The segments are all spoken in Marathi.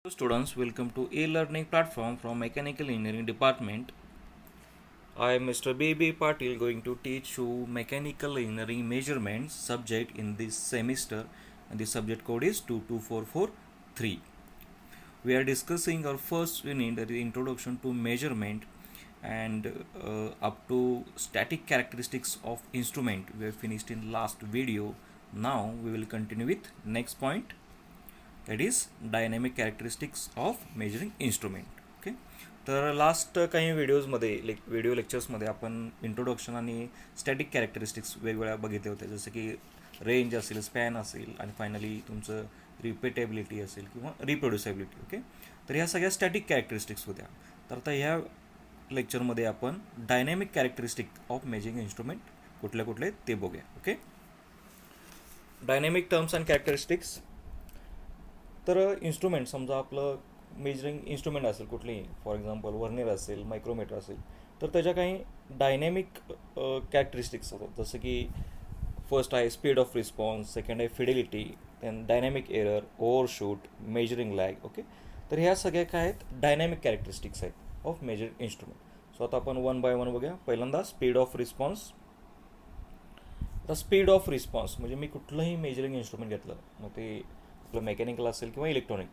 Hello students, welcome to e-learning platform from Mechanical Engineering Department. I am Mr. B.B. Patil going to teach you Mechanical Engineering Measurements subject in this semester, and the subject code is 22443. We are discussing our first unit, that is Introduction to Measurement, and up to static characteristics of instrument. We have finished in last video. Now we will continue with next point, that is dynamic characteristics of measuring instrument. Okay, तर लास्ट काही व्हिडिओजमध्ये व्हिडिओ लेक्चर्समध्ये आपण इंट्रोडक्शन आणि स्टॅटिक कॅरेक्टरिस्टिक्स वेगवेगळ्या बघितले होते, जसं की रेंज असेल, स्पॅन असेल आणि फायनली तुमचं रिपिटेबिलिटी असेल किंवा रिप्रोड्युसिबिलिटी. ओके, तर ह्या सगळ्या स्टॅटिक कॅरेक्टरिस्टिक्स होत्या. तर आता ह्या लेक्चरमध्ये आपण dynamic characteristic of measuring instrument कुठले कुठले ते बघूया. Okay, dynamic terms and characteristics. तर इन्स्ट्रुमेंट समजा आपलं मेजरिंग इन्स्ट्रुमेंट असेल कुठलीही, फॉर एक्झाम्पल व्हर्नियर असेल, मायक्रोमीटर असेल, तर त्याच्या काही डायनॅमिक कॅरेक्टरिस्टिक्स होतात, जसं की फर्स्ट आहे स्पीड ऑफ रिस्पॉन्स, सेकंड आहे fidelity, then dynamic error, overshoot, measuring lag. Okay, तर ह्या सगळ्या काय आहेत, डायनॅमिक कॅरेक्टरिस्टिक्स आहेत ऑफ मेजरिंग इन्स्ट्रुमेंट. सो आता आपण वन बाय वन बघूया. पहिल्यांदा स्पीड ऑफ रिस्पॉन्स. आता स्पीड ऑफ रिस्पॉन्स म्हणजे मी कुठलंही मेजरिंग इन्स्ट्रुमेंट घेतलं, मग ते आपलं मेकॅनिकल असेल किंवा इलेक्ट्रॉनिक,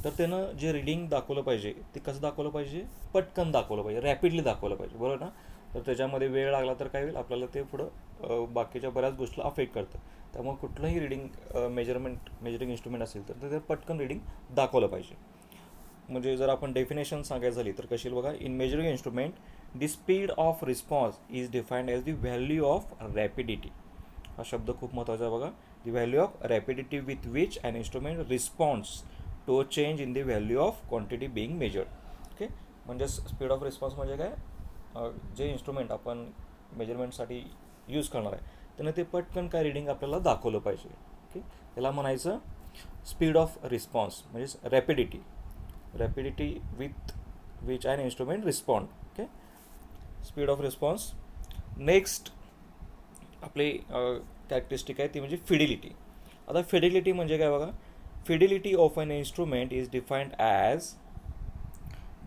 तर त्यानं जे रिडिंग दाखवलं पाहिजे ते कसं दाखवलं पाहिजे, पटकन दाखवलं पाहिजे, रॅपिडली दाखवलं पाहिजे, बरोबर ना. तर त्याच्यामध्ये वेळ लागला तर काय होईल, आपल्याला ते पुढं बाकीच्या बऱ्याच गोष्टीला अफेक्ट करतं. त्यामुळे कुठलंही रिडिंग मेजरिंग इन्स्ट्रुमेंट असेल तर ते पटकन रिडिंग दाखवलं पाहिजे. म्हणजे जर आपण डेफिनेशन सांगायचं झाली तर कशी बघा, in measuring instrument the speed of response is defined as the value of rapidity. हा शब्द खूप महत्त्वाचा आहे बघा. The value of rapidity with which an instrument response to a change in the value of quantity being measured. Okay, म्हणजे स्पीड ऑफ रिस्पॉन्स म्हणजे काय, जे इन्स्ट्रुमेंट आपण मेजरमेंटसाठी यूज करणार आहे त्यानं ते पटकन काय रिडिंग आपल्याला दाखवलं पाहिजे. ओके, त्याला म्हणायचं स्पीड ऑफ रिस्पॉन्स म्हणजे rapidity with which an instrument respond. Okay, speed of response. Next आपली कॅरेक्टरिस्टिक आहे ती म्हणजे फिडिलिटी. आता फिडिलिटी म्हणजे काय बघा, fidelity of an instrument is defined as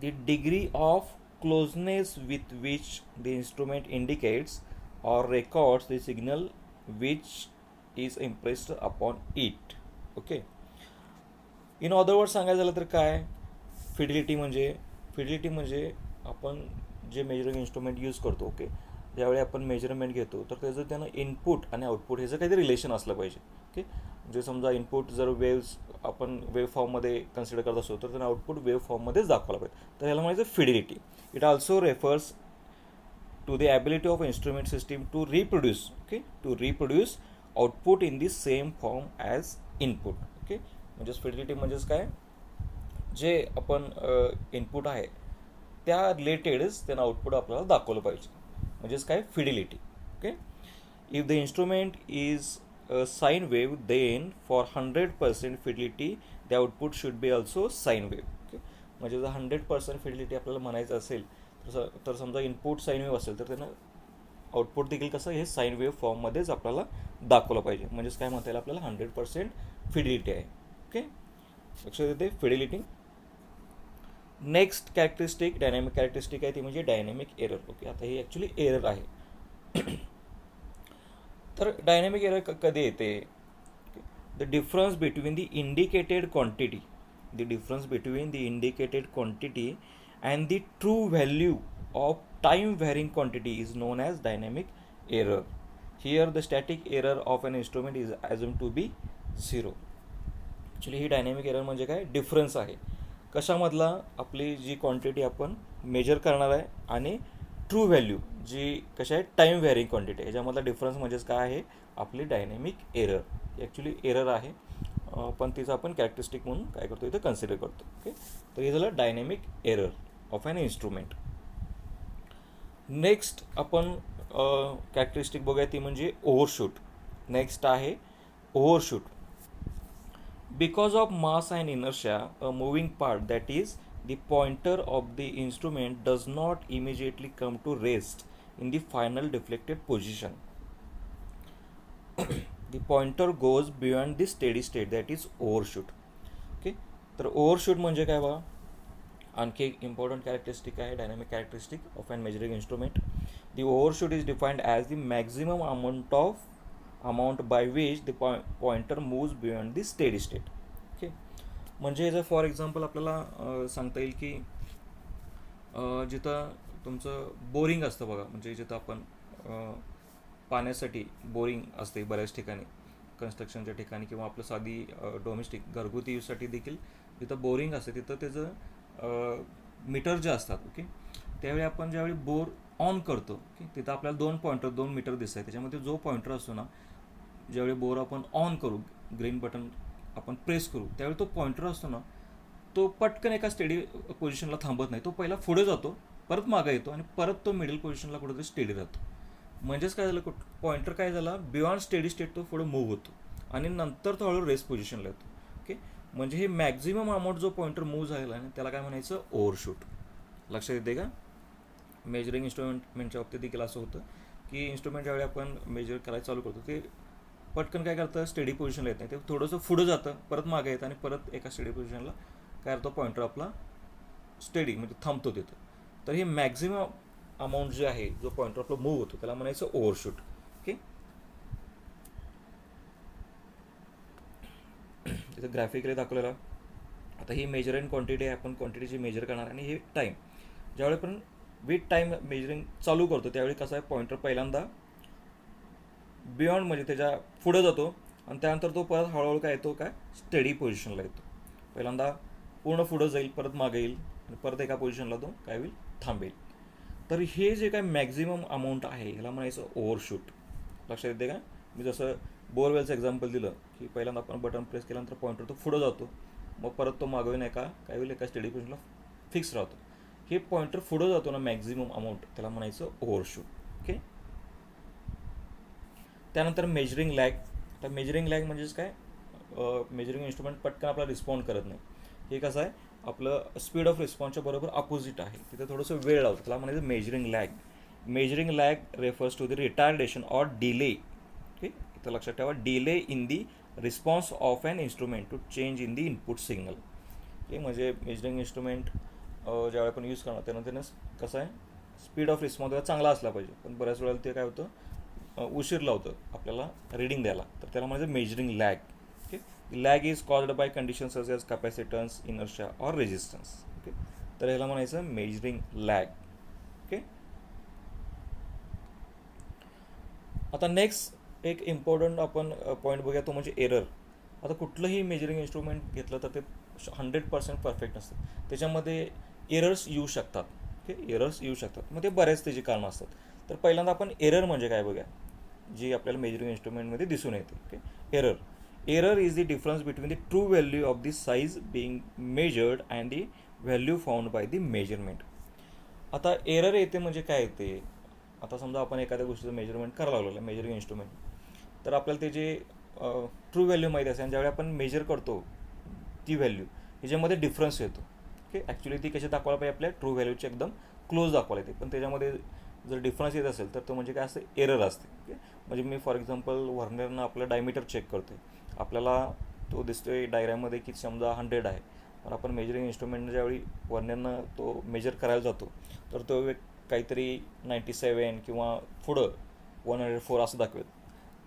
the degree of closeness with which the instrument indicates or records the signal which is impressed upon it. Okay, in other word सांगायचं झालं तर काय, फिडिलिटी म्हणजे आपण जे मेजरिंग इन्स्ट्रुमेंट यूज करतो, ओके, ज्यावेळी आपण मेजरमेंट घेतो तर त्याचं त्यानं इनपुट आणि आउटपुट ह्याचं काहीतरी रिलेशन असलं पाहिजे. ओके, म्हणजे समजा इनपुट जर आपण वेव्ह फॉर्ममध्ये कन्सिडर करत असतो तर त्यांना आउटपुट वेव्ह फॉर्ममध्येच दाखवला पाहिजे, तर ह्याला म्हणायचं fidelity. It also refers to the ability of instrument system to reproduce output in the same form as input. Okay, म्हणजेच फिडिलिटी म्हणजेच काय, जे आपण इनपुट आहे त्या रिलेटेडच त्यांना आउटपुट आपल्याला दाखवलं पाहिजे, म्हणजेच काय fidelity. Okay, if the instrument is sine wave then for 100% fidelity the output should be also sine wave. Okay, म्हणजे जर 100% फिडिलिटी आपल्याला म्हणायचं असेल तर समजा इनपुट साईन वेव्ह असेल तर त्यांना आउटपुट देखील कसं हे साईन वेव्ह फॉर्ममध्येच आपल्याला दाखवलं पाहिजे, म्हणजेच काय म्हणता येईल आपल्याला 100% फिडिलिटी आहे. ओके, लक्षात येते fidelity. Next characteristic dynamic characteristic आहे ती म्हणजे डायनॅमिक एरर. ओके, आता ही ॲक्च्युली एरर आहे. तर डायनॅमिक एरर कधी येते, the difference between the indicated quantity and the true value of time varying quantity is known as dynamic error. Here the static error of an instrument is assume to be 0. Actually ही डायनॅमिक एरर म्हणजे काय, डिफरन्स आहे कशामधला, आपली जी क्वांटिटी आपण मेजर करणार आहे आणि ट्रू व्हॅल्यू जी कशा आहे टाईम व्हॅरिंग क्वांटिटी, ह्याच्यामधला डिफरन्स म्हणजेच काय आहे, आपली डायनॅमिक एरर. ॲक्च्युली एरर आहे, पण तिचं आपण कॅरेक्टरिस्टिक म्हणून काय करतो इथं कन्सिडर करतो. ओके, तर हे झालं dynamic error of an instrument. Next आपण कॅरेक्टरिस्टिक बघूया ती म्हणजे ओव्हरशूट. नेक्स्ट आहे overshoot. Because of mass and inertia, a moving part, that is, the pointer of the instrument, does not immediately come to rest in the final deflected position. The pointer goes beyond the steady state, that is overshoot. Okay, तर ओव्हरशूट म्हणजे काय बघा, आणखी एक इम्पॉर्टंट कॅरेक्टरिस्टिक आहे dynamic characteristic of an measuring instrument. The overshoot is defined as the maximum amount by which the pointer moves beyond the steady state. Okay, म्हणजे जर फॉर एक्झाम्पल आपल्याला सांगता येईल की जिथं तुमचं बोरिंग असतं बघा, म्हणजे जिथं आपण पाण्यासाठी बोरिंग असते बऱ्याच ठिकाणी, कन्स्ट्रक्शनच्या ठिकाणी किंवा आपलं साधी डोमेस्टिक घरगुती यूजसाठी देखील जिथं बोरिंग असते तिथं त्याचं मीटर जे असतात. ओके, त्यावेळी आपण ज्यावेळी बोर ऑन करतो, ओके, तिथं आपल्याला दोन मीटर दिसत आहे. त्याच्यामध्ये जो पॉइंटर असतो ना, ज्यावेळी बोर आपण ऑन करू, ग्रीन बटन आपण प्रेस करू, त्यावेळी तो पॉइंटर असतो ना, तो पटकन एका स्टेडी पोझिशनला थांबत नाही. तो पहिला पुढे जातो, परत मागे येतो आणि परत तो मिडल पोझिशनला कुठेतरी स्टेडी राहतो. म्हणजेच काय झालं, पॉइंटर काय झाला, बियॉन्ड स्टेडी स्टेट तो पुढे मूव्ह होतो आणि नंतर तो हळूहळू रेस्ट पोझिशनला येतो. ओके, म्हणजे हे मॅक्झिमम अमाऊंट जो पॉइंटर मूव्ह झालेला आहे त्याला काय म्हणायचं, ओव्हरशूट. लक्षात येते का? मेजरिंग इन्स्ट्रुमेंटच्या बाबतीत देखील असं होतं की इन्स्ट्रुमेंट ज्यावेळी आपण मेजर करायला चालू करतो ते पटकन काय करतं, स्टेडी पोझिशनला येत नाही, ते थोडंसं पुढं जातं, परत मागे येतं आणि परत एका स्टेडी पोझिशनला काय करतो, पॉइंटर आपला स्टेडी म्हणजे थांबतो तिथं. तर हे मॅक्झिमम अमाऊंट जे आहे, जो पॉइंटर आपला मूव्ह होतो त्याला म्हणायचं ओव्हरशूट. ओके, तिथं ग्राफिकली दाखवलेला. आता ही मेजर अँड क्वांटिटी आहे, आपण क्वांटिटीची मेजर करणार आणि हे टाईम. ज्यावेळी आपण विथ टाईम मेजरिंग चालू करतो त्यावेळी कसं आहे, पॉइंटर पहिल्यांदा बियॉन्ड म्हणजे त्याच्या पुढे जातो आणि त्यानंतर तो परत हळूहळू काय येतो, काय स्टेडी पोझिशनला येतो. पहिल्यांदा पूर्ण पुढं जाईल, परत मागे येईल आणि परत एका पोझिशनला तो काय होईल, थांबेल. तर हे जे काय मॅक्झिमम अमाऊंट आहे ह्याला म्हणायचं ओव्हरशूट. लक्षात येते का? मी जसं बोरवेलचं एक्झाम्पल दिलं की पहिल्यांदा आपण बटन प्रेस केल्यानंतर पॉइंटर तो पुढं जातो, मग परत तो मागवून एका काय होईल, एका स्टेडी पोझिशनला फिक्स राहतो. हे पॉइंटर पुढं जातो ना मॅक्झिमम अमाऊंट, त्याला म्हणायचं ओव्हरशूट. ओके, त्यानंतर मेजरिंग लॅग. तर मेजरिंग लॅग म्हणजेच काय, मेजरिंग इन्स्ट्रुमेंट पटकन आपला रिस्पॉन्ड करत नाही. हे कसं आहे, आपलं स्पीड ऑफ रिस्पॉन्सच्या बरोबर अपोजिट आहे, तिथे थोडंसं वेळ लावतो, त्याला म्हणायचं measuring lag. Measuring lag refers to the retardation or delay. Okay, इथं लक्षात ठेवा, delay in the response of an instrument to change in the input signal. Okay, म्हणजे मेजरिंग इन्स्ट्रुमेंट ज्यावेळी आपण यूज करणार त्यानंतर कसं आहे, स्पीड ऑफ रिस्पॉन्स चांगला असला पाहिजे, पण बऱ्याच वेळेला ते काय होतं, उशीर लावतं आपल्याला रीडिंग द्यायला, तर त्याला म्हणायचं measuring lag. Okay, lag is called by conditions such as capacitance, inertia or resistance. Okay, तर ह्याला म्हणायचं मेजरिंग लॅग. ओके, आता नेक्स्ट एक इम्पॉर्टंट आपण पॉईंट बघूया, तो म्हणजे एरर. आता कुठलंही मेजरिंग इन्स्ट्रुमेंट घेतलं तर ते 100% परफेक्ट नसतं, त्याच्यामध्ये एरर्स येऊ शकतात. ओके, एरर्स येऊ शकतात, मग ते बऱ्याच त्याची कारणं असतात. तर पहिल्यांदा आपण एरर म्हणजे काय बघूया, जी आपल्याला मेजरिंग इन्स्ट्रुमेंटमध्ये दिसून येते. Okay, error is the difference between the true value of the size being measured and the value found by the measurement. आता एरर येते म्हणजे काय येते, आता समजा आपण एखाद्या गोष्टीचं मेजरमेंट करायला लागलो मेजरिंग इन्स्ट्रुमेंट, तर आपल्याला त्याचे ट्रू व्हॅल्यू माहिती असेल आणि ज्यावेळी आपण मेजर करतो ती व्हॅल्यू ह्याच्यामध्ये डिफरन्स येतो. ओके, ॲक्च्युली ती कशी दाखवायला पाहिजे, आपल्या ट्रू व्हॅल्यूची एकदम क्लोज दाखवायला येते, पण त्याच्यामध्ये जर डिफरन्स येत असेल तर तो म्हणजे काय असं एरर असते. ओके, म्हणजे मी फॉर एक्झाम्पल व्हर्नरनं आपलं डायमीटर चेक करतो आहे, आपल्याला तो दिसतोय डायग्राममध्ये की समजा 100 आहे, पण आपण मेजरिंग इन्स्ट्रुमेंटनं ज्यावेळी व्हर्नरनं तो मेजर करायला जातो तर तो काहीतरी 97 किंवा पुढं 104 असं दाखवेल.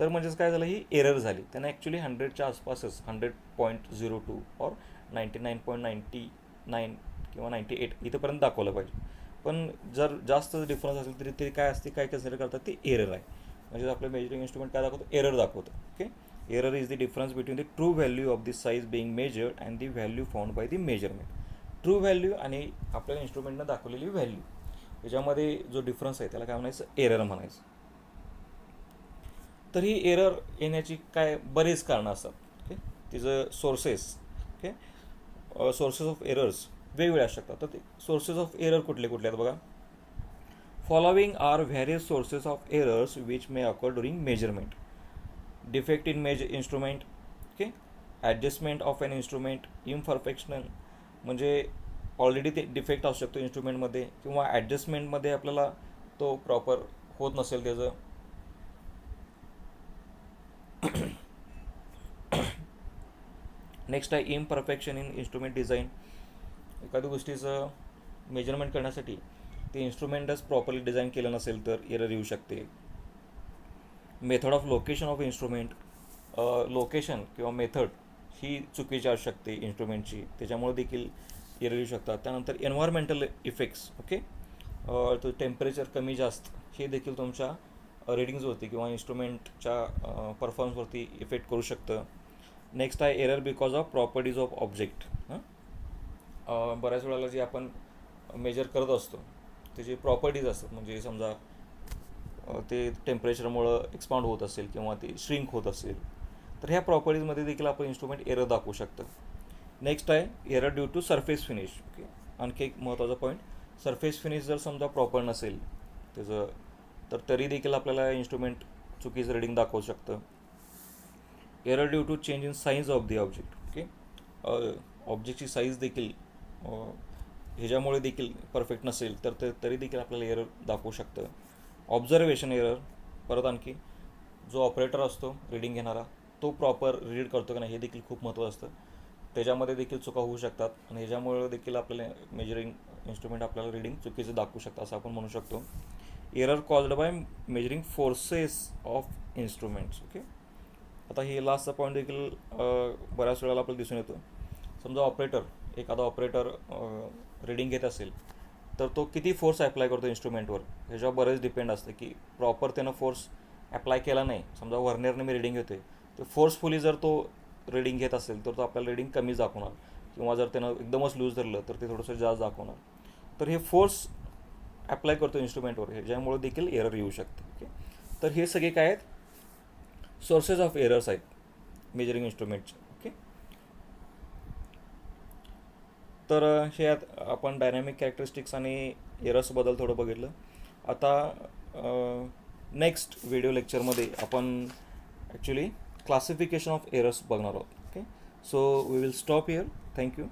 तर म्हणजेच काय झालं, ही एरर झाली. त्यांना ॲक्च्युली 100च्या आसपासच 100.02 और 99.99 किंवा 98 इथंपर्यंत दाखवलं पाहिजे, पण जर जास्त डिफरन्स असेल तरी ते काय असते, काय कन्सिडर करतात, ते एरर आहे. म्हणजे आपलं मेजरिंग इन्स्ट्रुमेंट काय दाखवतो, एरर दाखवतो. Okay, error is the difference between the true value of the size being measured and the value found by the measurement. True value आणि आपल्या इन्स्ट्रुमेंटनं दाखवलेली व्हॅल्यू याच्यामध्ये जो डिफरन्स आहे त्याला काय म्हणायचं, एरर म्हणायचं. तर ही एरर येण्याची काय बरेच कारणं असतात. ओके, तिचं sources. Okay, sources of errors वेगवेगळे असू शकतात. तर ते सोर्सेस ऑफ एरर कुठले कुठले आहेत बघा, following are various sources of errors which may occur during measurement. Defect in instrument. Okay, adjustment of an instrument, imperfection म्हणजे ऑलरेडी ते डिफेक्ट असू शकतो इन्स्ट्रुमेंटमध्ये, किंवा ॲडजस्टमेंटमध्ये आपल्याला तो प्रॉपर होत नसेल त्याचं. नेक्स्ट आहे इम्परफेक्शन इन इन्स्ट्रुमेंट डिझाईन. एखाद्या गोष्टीचं मेजरमेंट करण्यासाठी ते इन्स्ट्रुमेंटच प्रॉपरली डिझाईन केलं नसेल तर एरर येऊ शकते. Method of location of instrument, location किंवा मेथड ही चुकीची असू शकते इन्स्ट्रुमेंटची, त्याच्यामुळे देखील एरर येऊ शकतात. त्यानंतर एन्व्हायरमेंटल इफेक्ट्स, ओके, तो टेम्परेचर कमी जास्त हे देखील तुमच्या रिडिंग्जवरती किंवा इन्स्ट्रुमेंटच्या परफॉर्मन्सवरती इफेक्ट करू शकतं. नेक्स्ट आहे error because of properties of object. बऱ्याच वेळेला जे आपण मेजर करत असतो त्याची प्रॉपर्टीज असतात, म्हणजे समजा ते टेम्परेचरमुळं एक्सपांड होत असेल किंवा ते श्रिंक होत असेल तर ह्या प्रॉपर्टीजमध्ये देखील आपण इन्स्ट्रुमेंट एरर दाखवू शकतं. नेक्स्ट आहे error due to surface finish. Okay, आणखी एक महत्त्वाचा पॉईंट, सरफेस फिनिश जर समजा प्रॉपर नसेल त्याचं तर तरी देखील आपल्याला इन्स्ट्रुमेंट चुकीचं रिडिंग दाखवू शकतं. Error due to change in size of the object. Okay, ऑब्जेक्टची साईज देखील ह्याच्यामुळे देखील परफेक्ट नसेल तर तरी देखील आपल्याला एरर दाखवू शकतं. ऑब्झर्वेशन एरर, परत आणखी जो ऑपरेटर असतो रिडिंग घेणारा तो प्रॉपर रीड करतो का नाही हे देखील खूप महत्त्वाचं असतं, त्याच्यामध्ये देखील चुका होऊ शकतात आणि ह्याच्यामुळे देखील आपल्याला मेजरिंग इन्स्ट्रुमेंट आपल्याला रिडिंग चुकीचं दाखवू शकतं असं आपण म्हणू शकतो. Error caused by measuring forces of instruments. Okay, आता हे लास्टचा पॉईंट देखील बऱ्याच वेळेला आपल्याला दिसून येतो. समजा एखादा ऑपरेटर रिडिंग घेत असेल तर तो किती फोर्स ॲप्लाय करतो इन्स्ट्रुमेंटवर ह्याच्यावर बरेच डिपेंड असतं की प्रॉपर त्यानं फोर्स ॲप्लाय केला नाही. समजा व्हर्नियरने मी रिडिंग घेतो आहे तर फोर्सफुली जर तो रिडिंग घेत असेल तर तो आपल्याला रिडिंग कमी दाखवणार, किंवा जर त्यानं एकदमच लूज धरलं तर ते थोडंसं जास्त दाखवणार. तर हे फोर्स ॲप्लाय करतो इन्स्ट्रुमेंटवर ह्याच्यामुळे देखील एरर येऊ शकते. ओके, तर हे सगळे काय आहेत, सोर्सेस ऑफ एरर्स आहेत मेजरिंग इन्स्ट्रुमेंटचे. ओके, तर हे आपण डायनॅमिक कॅरेक्टरिस्टिक्स आणि एरर्सबद्दल थोडं बघितलं. आता नेक्स्ट व्हिडिओ लेक्चरमध्ये आपण ॲक्च्युली क्लासिफिकेशन ऑफ एरर्स बघणार आहोत. Okay, so we will stop here. Thank you.